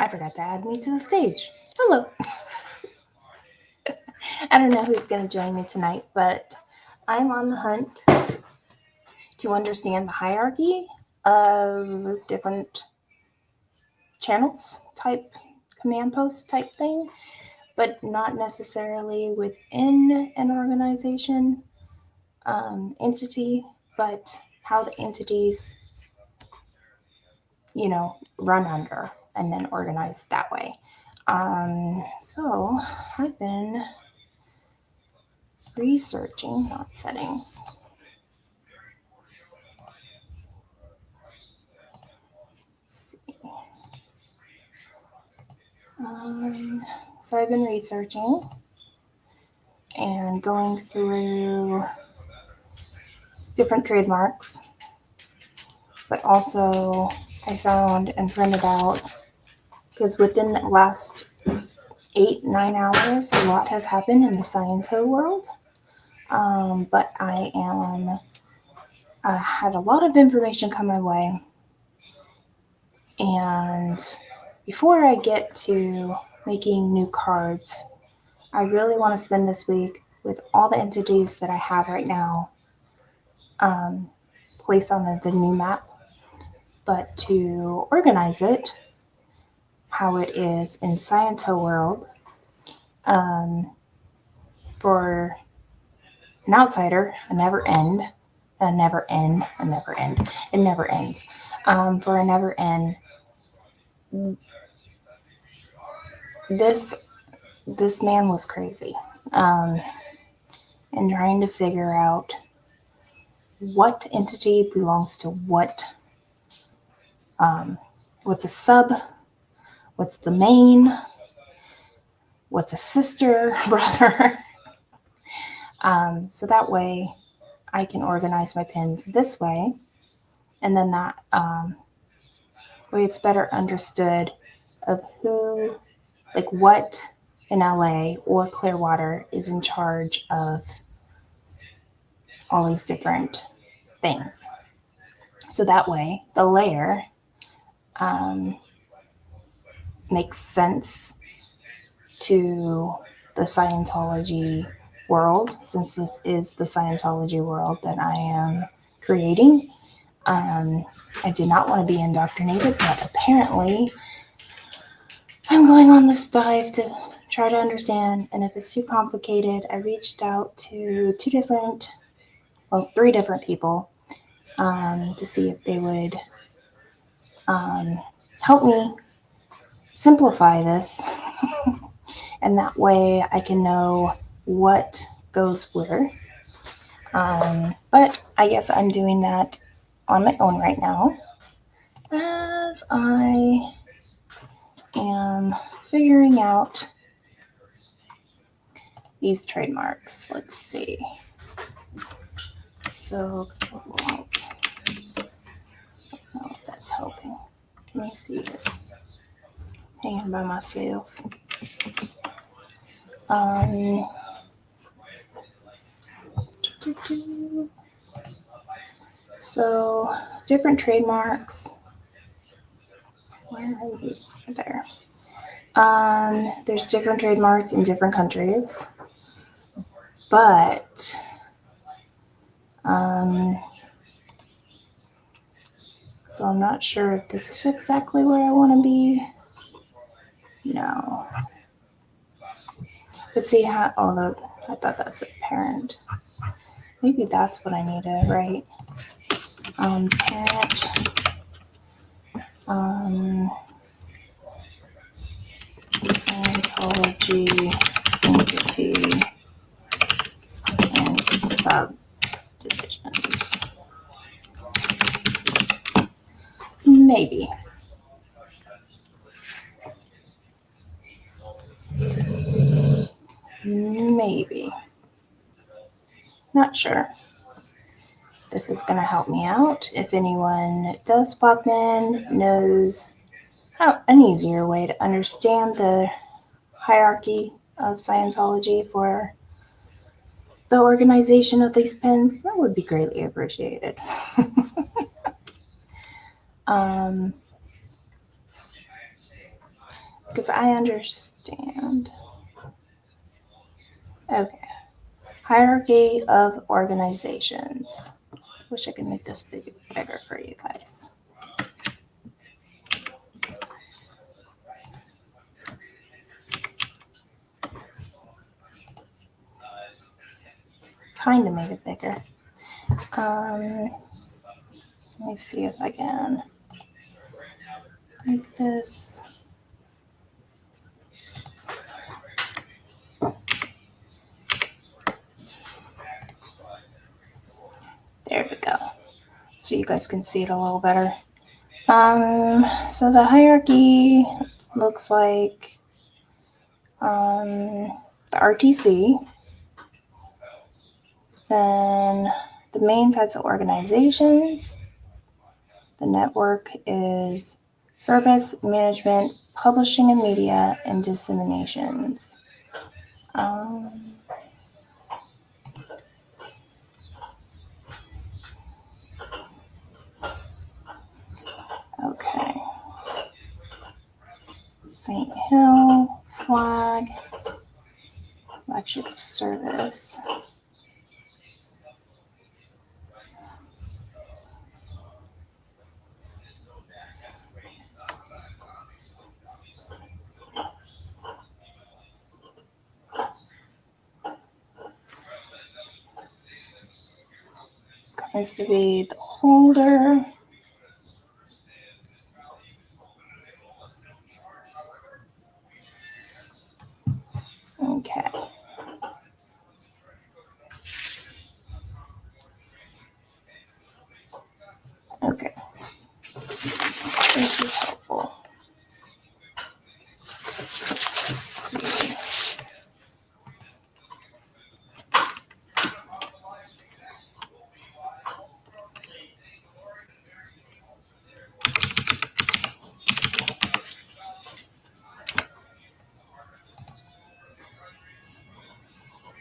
I forgot to add me to the stage. Hello. I don't know who's going to join me tonight, but I'm on the hunt to understand the hierarchy of different channels type, command post type thing, but not necessarily within an organization entity, but how the entities, run under and then organized that way. So I've been researching, not settings. Let's see. So I've been researching and going through different trademarks, but also I found and printed out, because within the last 8-9 hours, a lot has happened in the Sciento world. But I had a lot of information come my way, and before I get to making new cards, I really want to spend this week with all the entities that I have right now placed on the new map, but to organize it how it is in Sciento world for an outsider, it never ends. For a never end, this man was crazy, and trying to figure out what entity belongs to what. What's a sub? What's the main? What's a sister, brother? So that way I can organize my pins this way, and then that way it's better understood of who, like what in LA or Clearwater is in charge of all these different things. So that way the layer makes sense to the Scientology world, since this is the Scientology world that I am creating. I did not want to be indoctrinated, but apparently I'm going on this dive to try to understand, and if it's too complicated, I reached out to three different people to see if they would help me simplify this, and that way I can know what goes where. But I guess I'm doing that on my own right now, as I am figuring out these trademarks. Let's see. So, I don't know if that's helping. Can you see it? Hanging by myself. So, different trademarks. Where are you? There. There's different trademarks in different countries, but so I'm not sure if this is exactly where I want to be. No. But see how, I thought that's a parent. Maybe that's what I need to write. Parent. Scientology entity and subdivisions. Maybe. Not sure. This is going to help me out. If anyone does pop in, knows how an easier way to understand the hierarchy of Scientology for the organization of these pins, that would be greatly appreciated. because I understand. Okay. Hierarchy of organizations. Wish I could make this bigger for you guys. Kind of made it bigger. Let me see if I can make this. There we go. So you guys can see it a little better. So the hierarchy looks like the RTC, then the main types of organizations. The network is service, management, publishing and media, and disseminations. Okay. St. Hill, flag, flagship service. Needs to be the holder. Okay. Okay. This is helpful.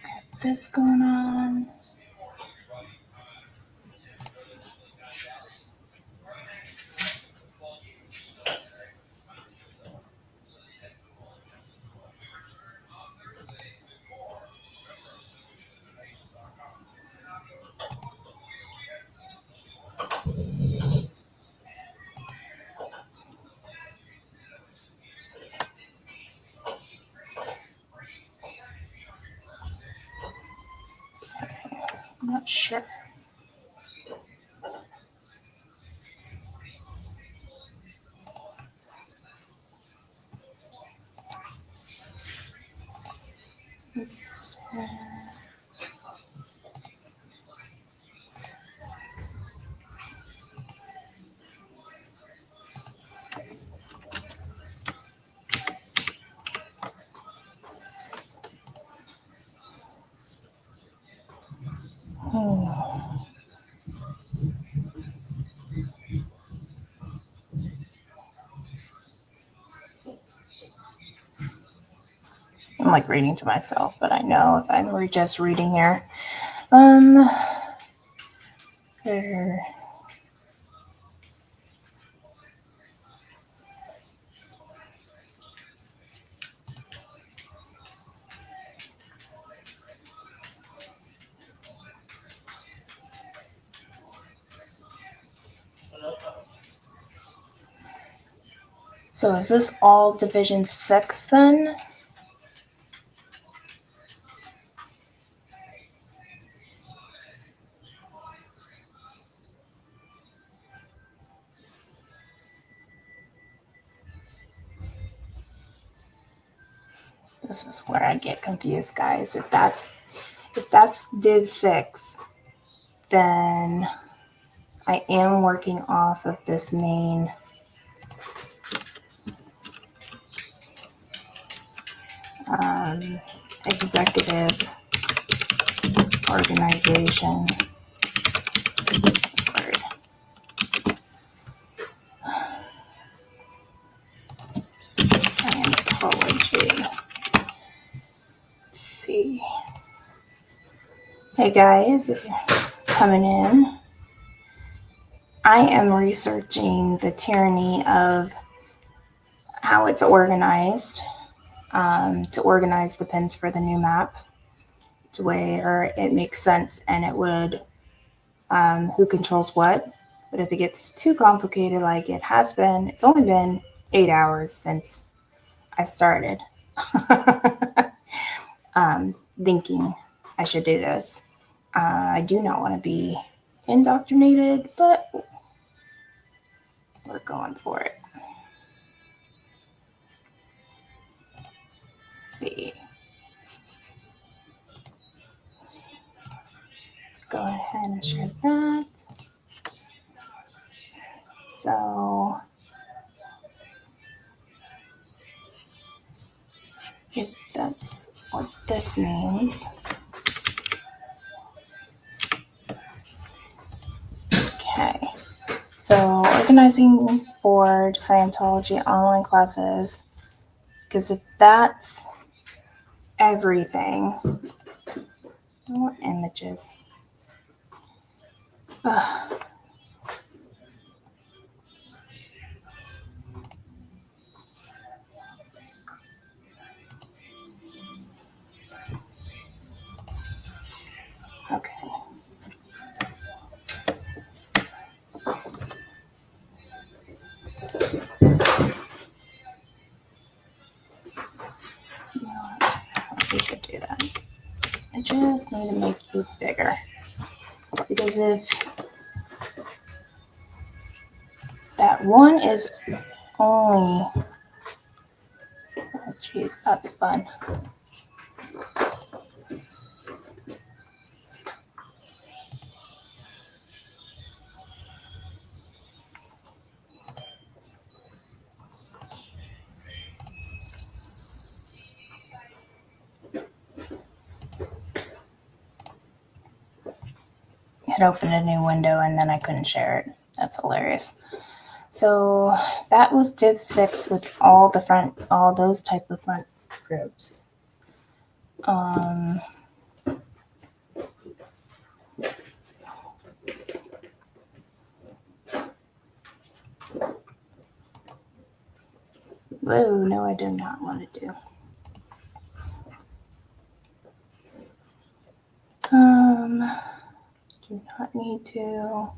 Got this going on. I'm not sure. It's, I'm like reading to myself, but I know if I were just reading here. There. So is this all Division 6 then? This is where I get confused, guys. If that's Div 6, then I am working off of this main executive organization. Scientology. Let's see. Hey guys, if you're coming in, I am researching the tyranny of how it's organized, to organize the pins for the new map to where it makes sense and it would, who controls what. But if it gets too complicated like it has been, it's only been 8 hours since I started thinking I should do this. I do not want to be indoctrinated, but we're going for it. Let's see. Let's go ahead and share that. So if that's what this means. Okay. So organizing for Scientology online classes, because if that's everything, what images? Ugh. Okay. We could do that. I just need to make you bigger. Because if that one is only, oh geez, that's fun. It opened a new window and then I couldn't share it. That's hilarious. So that was Div 6 with all those type of front groups. Whoa, no, I do not want to do. Do not need to.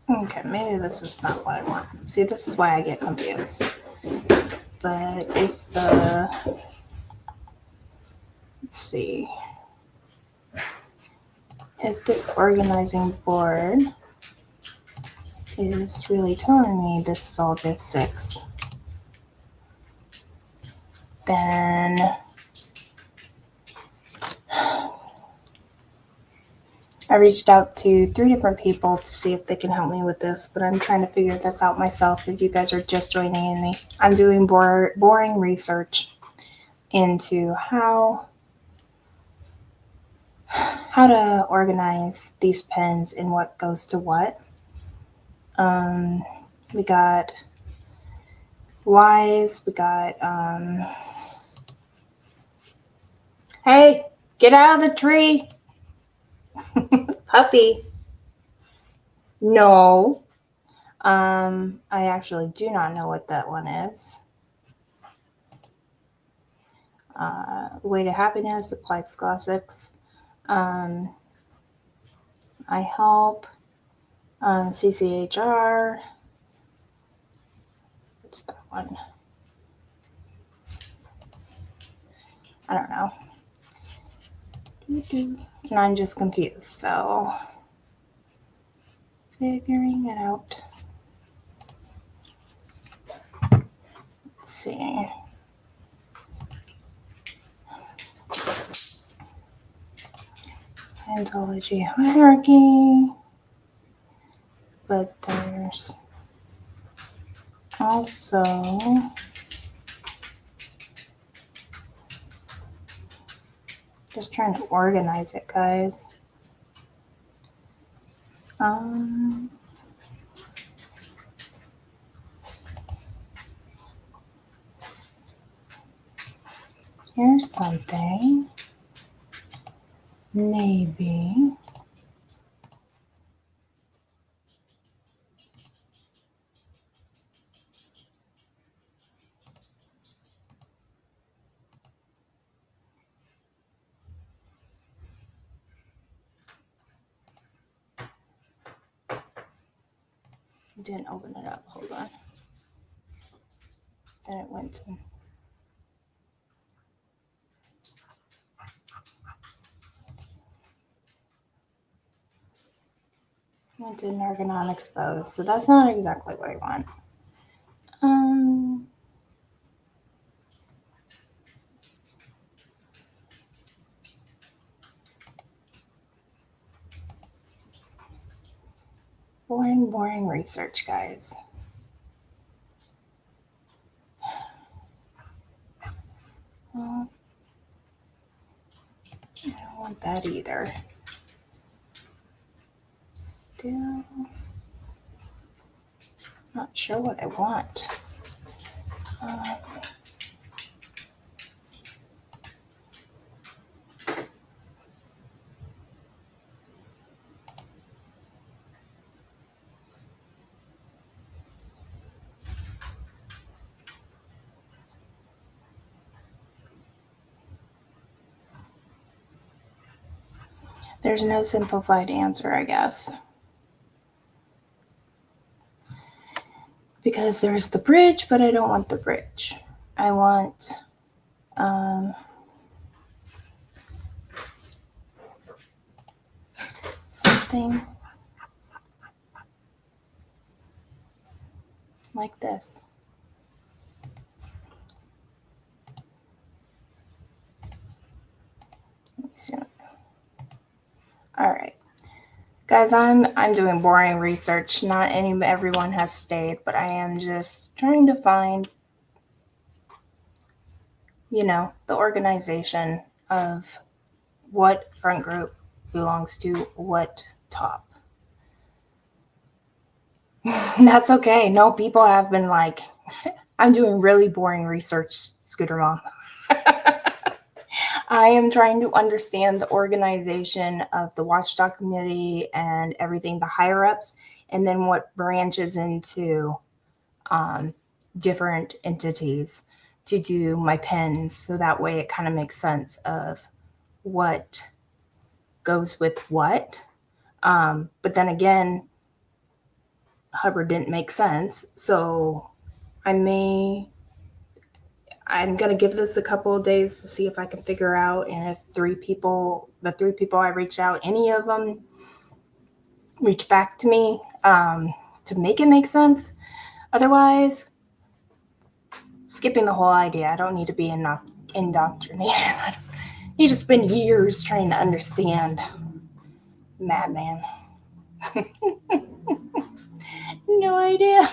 Okay, maybe this is not what I want. See, this is why I get confused. But if let's see, if this organizing board is really telling me this is all Div 6, then I reached out to 3 different people to see if they can help me with this, but I'm trying to figure this out myself if you guys are just joining me. I'm doing boring research into how to organize these pins and what goes to what. We got Wise, we got, hey, get out of the tree. Puppy. No. I actually do not know what that one is. Way to Happiness, Applied Scholastics. I Help. CCHR. What's that one? I don't know. And I'm just confused, so figuring it out. Let's see. Scientology hierarchy. But there's also just trying to organize it, guys. Um, Here's something. Maybe. Didn't open it up. Hold on. Then it went to. Went to an ergonomic expose, so that's not exactly what I want. Boring research, guys. Well, I don't want that either. Still not sure what I want. There's no simplified answer, I guess. Because there's the bridge, but I don't want the bridge. I want something like this. Let me see. All right. Guys, I'm doing boring research. Not everyone has stayed, but I am just trying to find, the organization of what front group belongs to what top. That's okay. No, people have been like, I'm doing really boring research, Scooter Mom. I am trying to understand the organization of the watchdog community and everything, the higher ups, and then what branches into different entities to do my pens. So that way it kind of makes sense of what goes with what. But then again, Hubbard didn't make sense. So I'm going to give this a couple of days to see if I can figure out. And if the three people I reached out, any of them reach back to me to make it make sense. Otherwise, skipping the whole idea. I don't need to be indoctrinated. I don't need to spend years trying to understand. Madman. No idea.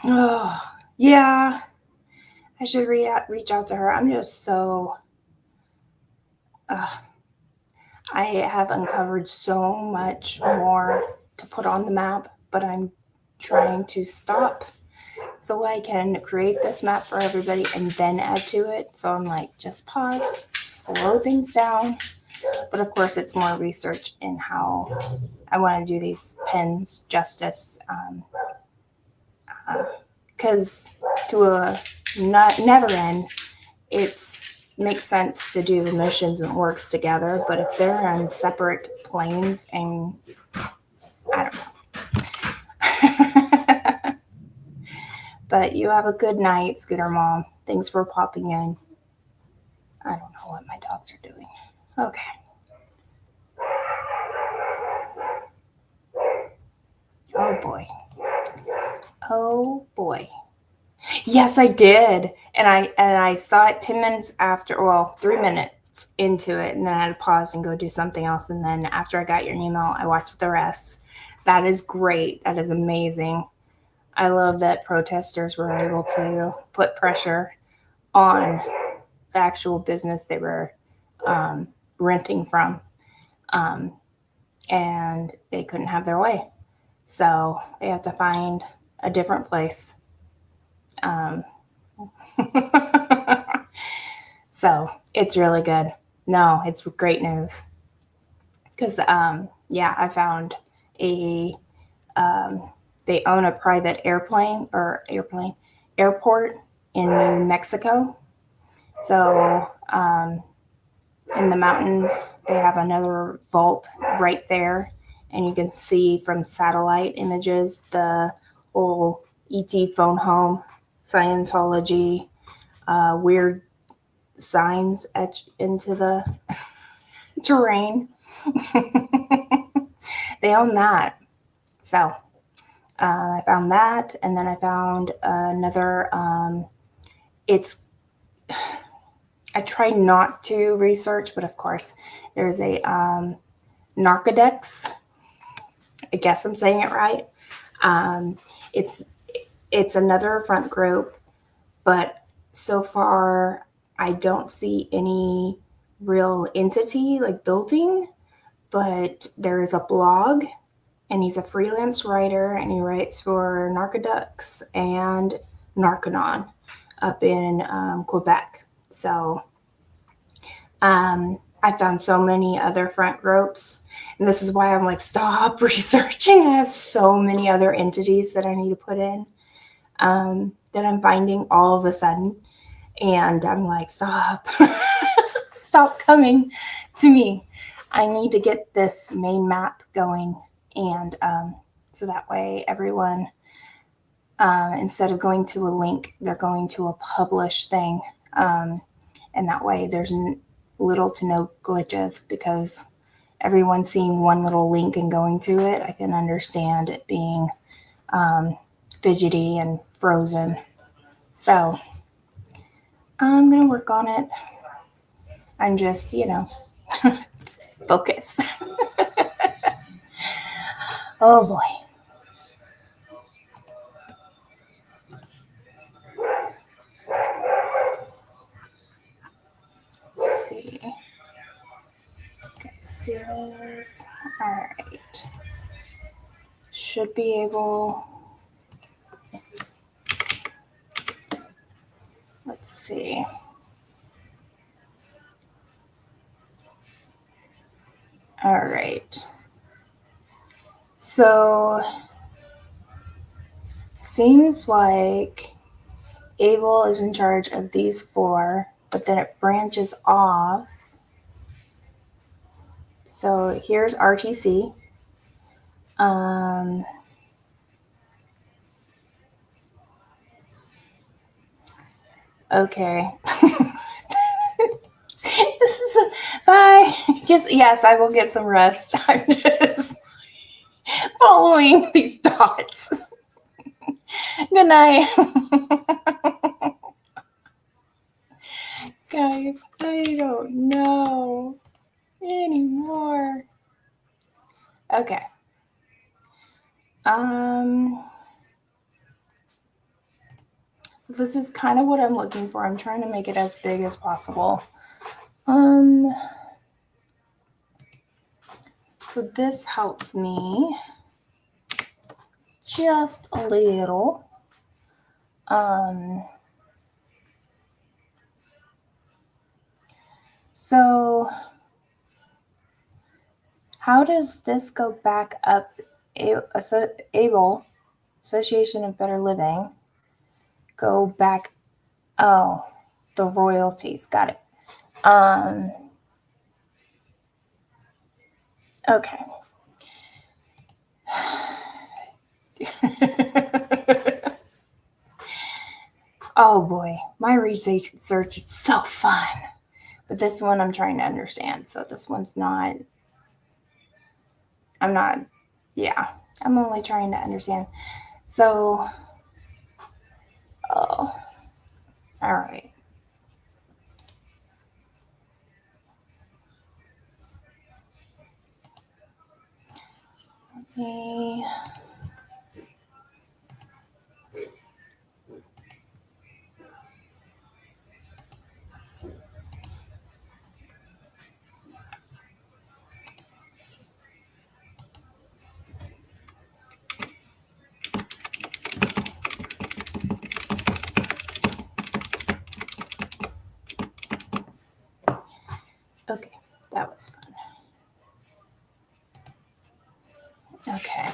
Oh, yeah. I should reach out to her. I'm just so. I have uncovered so much more to put on the map, but I'm trying to stop so I can create this map for everybody and then add to it. So I'm like, just pause, slow things down. But of course, it's more research in how I want to do these pens justice. Because to a never end, it makes sense to do missions and works together. But if they're on separate planes, and I don't know. But you have a good night, Scooter Mom. Thanks for popping in. I don't know what my dogs are doing. Okay. Oh boy. Oh boy. Yes, I did. And I saw it 10 minutes after, well, 3 minutes into it, and then I had to pause and go do something else. And then after I got your email, I watched the rest. That is great. That is amazing. I love that protesters were able to put pressure on the actual business they were renting from. and they couldn't have their way. So they have to find a different place. So it's really good. No, it's great news. Because, yeah, I found a, they own a private airport in New Mexico. So, in the mountains, they have another vault right there. And you can see from satellite images the whole ET phone home, Scientology, weird signs etched into the terrain. They own that. So I found that, and then I found another. It's I tried not to research, but of course, there's a Narcodex. I guess I'm saying it right. Um, it's it's another front group, but so far I don't see any real entity like building. But there is a blog, and he's a freelance writer, and he writes for Narcodex and Narconon up in Quebec. So I found so many other front groups, and this is why I'm like, stop researching. I have so many other entities that I need to put in that I'm finding all of a sudden, and I'm like, stop, stop coming to me. I need to get this main map going, and so that way everyone, instead of going to a link, they're going to a published thing, and that way there's little to no glitches, because everyone's seeing one little link and going to it. I can understand it being fidgety and frozen. So I'm going to work on it. I'm just, focus. Oh boy. Let's see. Okay, see this. All right. Should be able. Let's see. All right. So, seems like Abel is in charge of these four, but then it branches off. So here's RTC. Okay. This is a bye. Yes, I will get some rest. I'm just following these dots. Good night. Guys, I don't know anymore. Okay. So this is kind of what I'm looking for. I'm trying to make it as big as possible. So this helps me just a little. So how does this go back up? ABLE, Association of Better Living, go back. Oh, the royalties. Got it. Okay. Oh boy, my research is so fun. But this one I'm trying to understand. So this one's not. I'm not. Yeah, I'm only trying to understand. So, oh, all right. Okay. That was fun. Okay.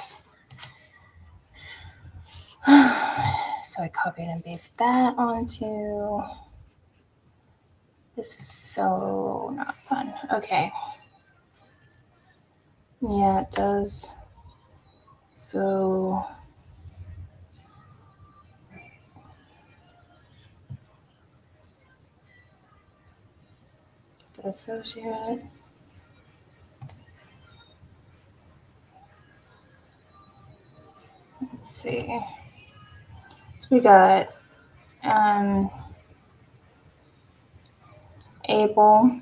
So I copied and pasted that onto. This is so not fun. Okay. Yeah, it does. So the associate. Let's see. So we got able,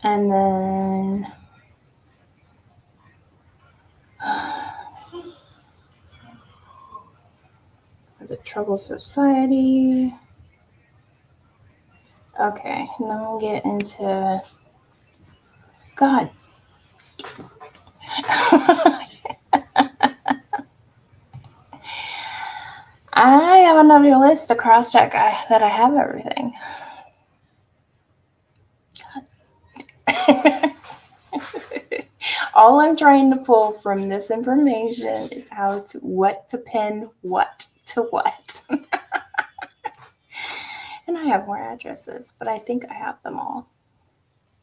and then the Troubled Society. Okay, and then we'll get into God. I have another list to cross check that I have everything. God. All I'm trying to pull from this information is what to pin what to what. And I have more addresses, but I think I have them all.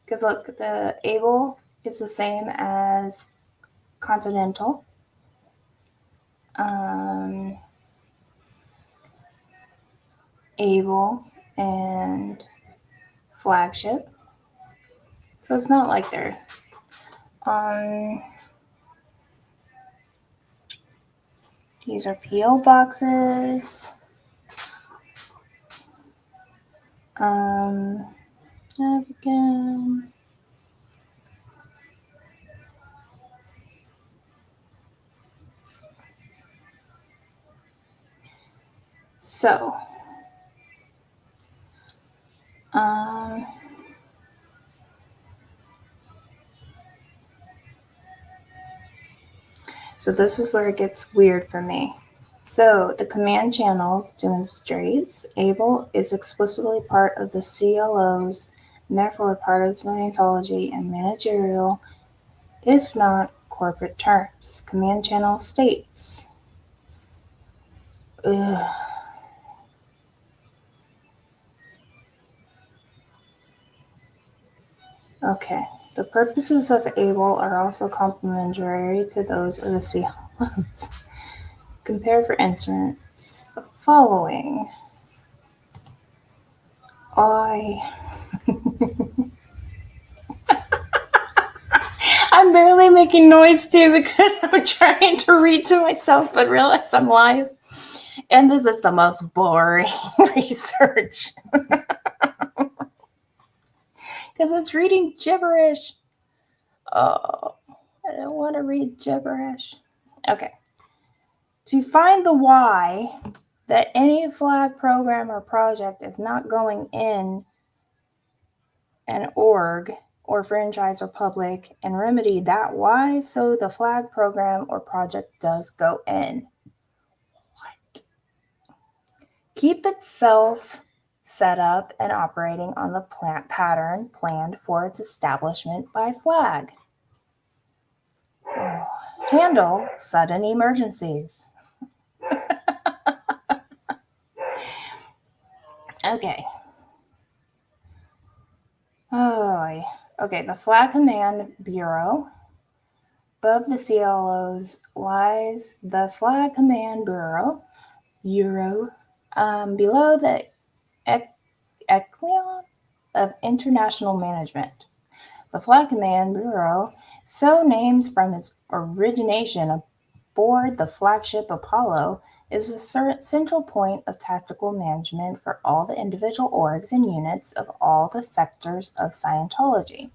Because look, the able is the same as continental. Able and flagship. So it's not like they're these are PO boxes. Again. So so this is where it gets weird for me. So the command channels demonstrates able is explicitly part of the CLOs and therefore part of Scientology and managerial, if not corporate terms. Command channel states. Okay. The purposes of able are also complementary to those of the CLOs. Compare, for instance, the following. I'm barely making noise too because I'm trying to read to myself but realize I'm live. And this is the most boring research. Because it's reading gibberish. Oh, I don't want to read gibberish. Okay. To find the why that any flag program or project is not going in an org or franchise or public and remedy that why so the flag program or project does go in. What? Keep itself set up and operating on the plant pattern planned for its establishment by flag. Handle sudden emergencies. Okay. Okay, the Flag Command Bureau. Above the CLOs lies the Flag Command Bureau. Below the Echelon of International Management. The Flag Command Bureau, so named from its origination aboard the flagship Apollo, is the central point of tactical management for all the individual orgs and units of all the sectors of Scientology.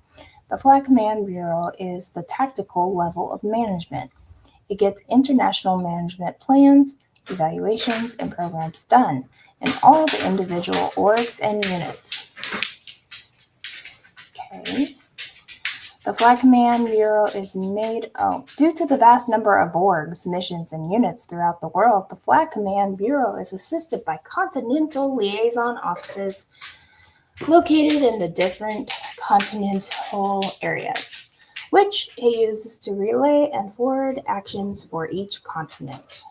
The Flag Command Bureau is the tactical level of management. It gets international management plans, evaluations, and programs done in all the individual orgs and units. Okay. The Flag Command Bureau is due to the vast number of orgs, missions, and units throughout the world, the Flag Command Bureau is assisted by continental liaison offices located in the different continental areas, which it uses to relay and forward actions for each continent.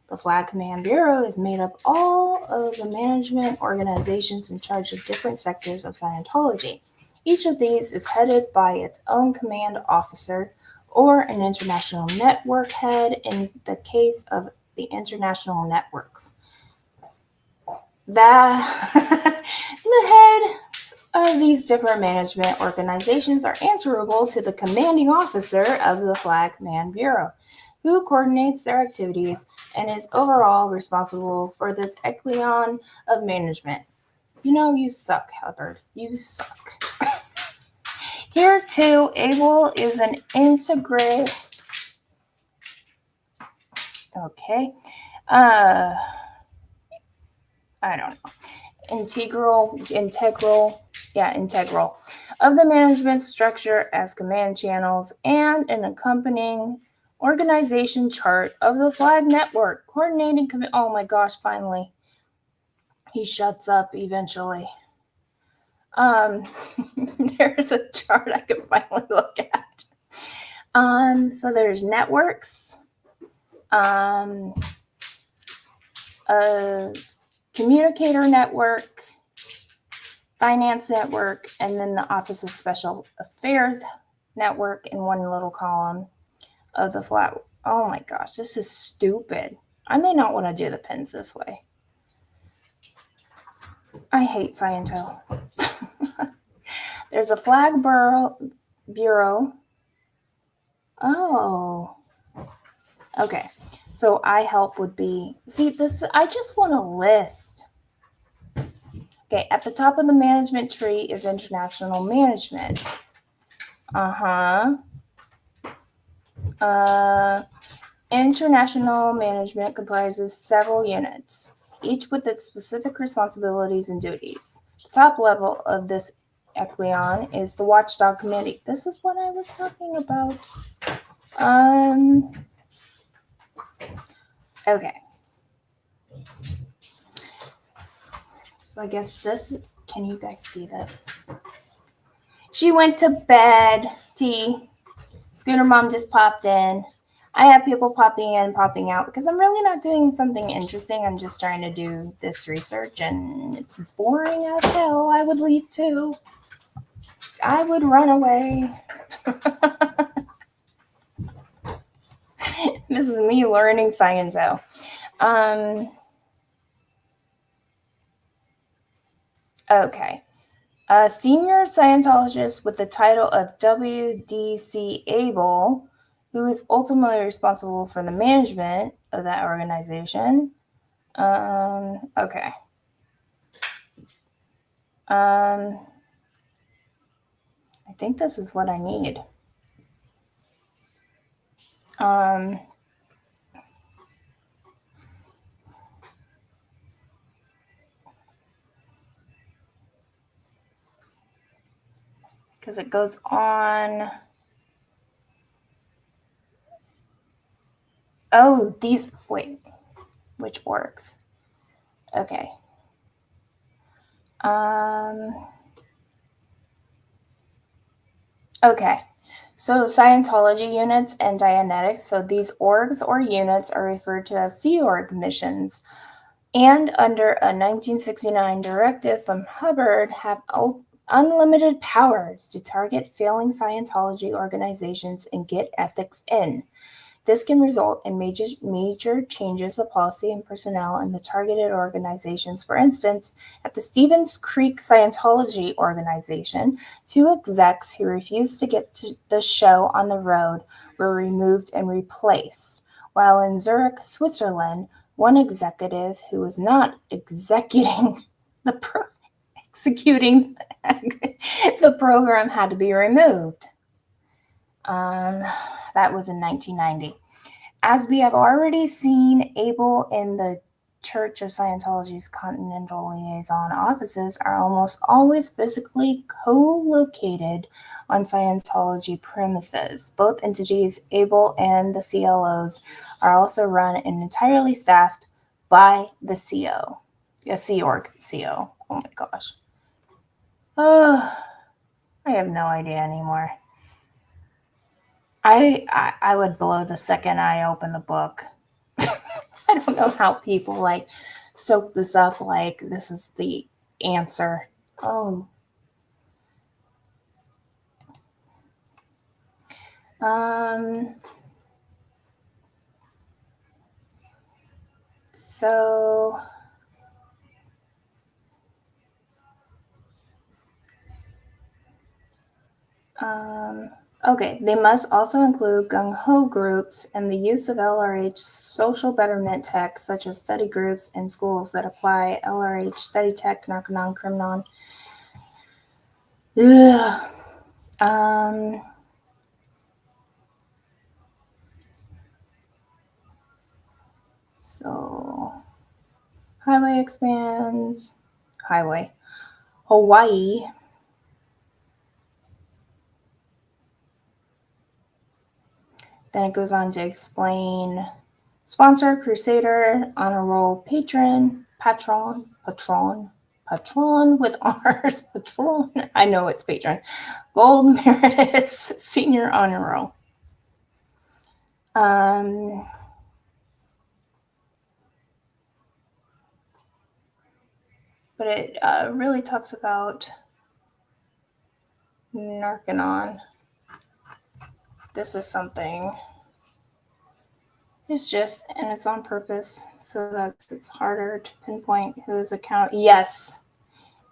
The Flag Command Bureau is made up all of the management organizations in charge of different sectors of Scientology. Each of these is headed by its own command officer or an international network head in the case of the international networks. The heads of these different management organizations are answerable to the commanding officer of the Flag Command Bureau, who coordinates their activities and is overall responsible for this echelon of management. You know, you suck, Hubbard. You suck. Here, too, ABLE is an integrate. Okay. I don't know. Integral of the management structure as command channels and an accompanying organization chart of the Flag Network. Coordinating oh my gosh, finally. He shuts up eventually. There's a chart I can finally look at. So there's networks, communicator network, finance network, and then the Office of Special Affairs network in one little column of the flat. Oh my gosh, this is stupid. I may not want to do the pins this way. I hate Sciento. There's a Flag Bureau. Oh. Okay. So I-help would be, see this, I just want a list. Okay, at the top of the management tree is international management. International management comprises several units, each with its specific responsibilities and duties. The top level of this echelon is the Watchdog Committee. This is what I was talking about. Okay. So I guess this, can you guys see this? She went to bed. T. Scooter Mom just popped in. I have people popping in, popping out because I'm really not doing something interesting. I'm just trying to do this research and it's boring as hell. I would leave too. I would run away. This is me learning science though. Okay. A senior Scientologist with the title of WDC ABLE, who is ultimately responsible for the management of that organization. Okay. I think this is what I need. Because it goes on. Oh, these, wait, which orgs? Okay. Okay. So Scientology units and Dianetics. So these orgs or units are referred to as Sea Org missions. And under a 1969 directive from Hubbard have unlimited powers to target failing Scientology organizations and get ethics in. This can result in major changes of policy and personnel in the targeted organizations. For instance, at the Stevens Creek Scientology organization, 2 execs who refused to get to the show on the road were removed and replaced, while in Zurich, Switzerland, 1 executive who was not executing the program had to be removed. That was in 1990. As we have already seen, ABLE in the Church of Scientology's continental liaison offices are almost always physically co-located on Scientology premises. Both entities, ABLE and the CLOs, are also run and entirely staffed by the CO. Yeah, Sea Org CO. Oh my gosh. Oh, I have no idea anymore. I would blow the second I open the book. I don't know how people like soak this up like this is the answer. Oh. So okay, they must also include gung-ho groups and the use of LRH social betterment tech, such as study groups in schools that apply LRH study tech, narconon, criminon. Ugh. So highway expands. Highway. Hawaii. Then it goes on to explain sponsor, crusader, honor roll, patron with honors, patron. I know it's patron. Gold Meritus, senior honor roll. But it really talks about Narconon. This is something. It's just, and it's on purpose so that it's harder to pinpoint whose account. Yes.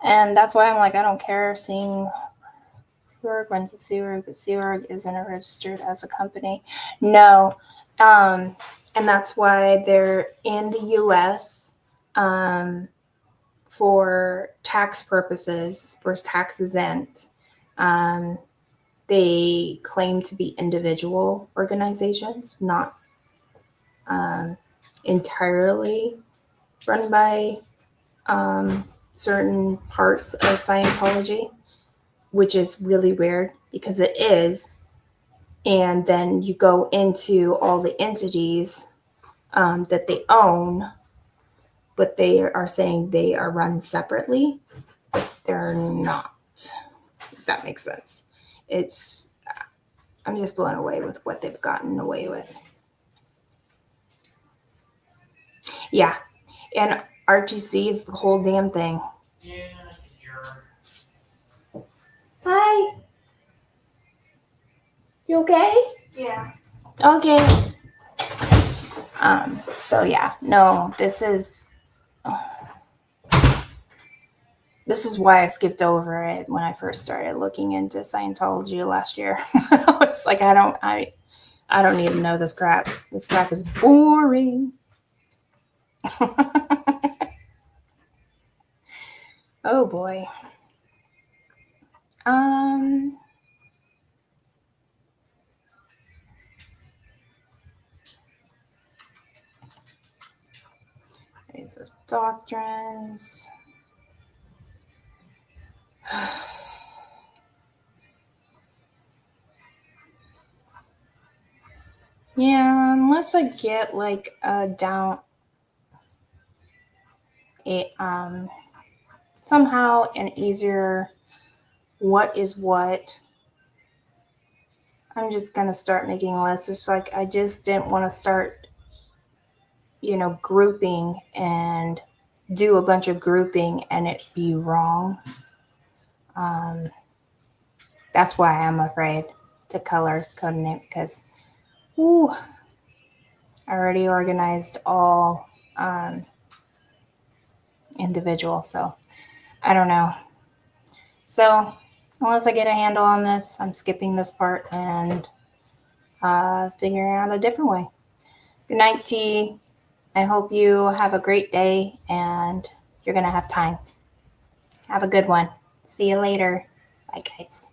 And that's why I'm like, I don't care seeing Sea Org runs a Sea Org, but Sea Org isn't registered as a company. No. And that's why they're in the US for tax purposes, for tax exempt. They claim to be individual organizations, not entirely run by certain parts of Scientology, which is really weird because it is. And then you go into all the entities that they own, but they are saying they are run separately. They're not. If that makes sense. I'm just blown away with what they've gotten away with. Yeah. And RTC is the whole damn thing. Yeah. Hi. You okay? Yeah. Okay. So yeah, no, this is why I skipped over it when I first started looking into Scientology last year. It's like I don't need to know this crap. This crap is boring. Oh boy. These are doctrines. Yeah, unless I get like somehow an easier what is what. I'm just gonna start making lists. It's like I just didn't want to start, grouping and do a bunch of grouping and it be wrong. That's why I'm afraid to color coding it because, I already organized all individual. So I don't know. So unless I get a handle on this, I'm skipping this part and figuring out a different way. Good night, T. I hope you have a great day and you're going to have time. Have a good one. See you later. Bye, guys.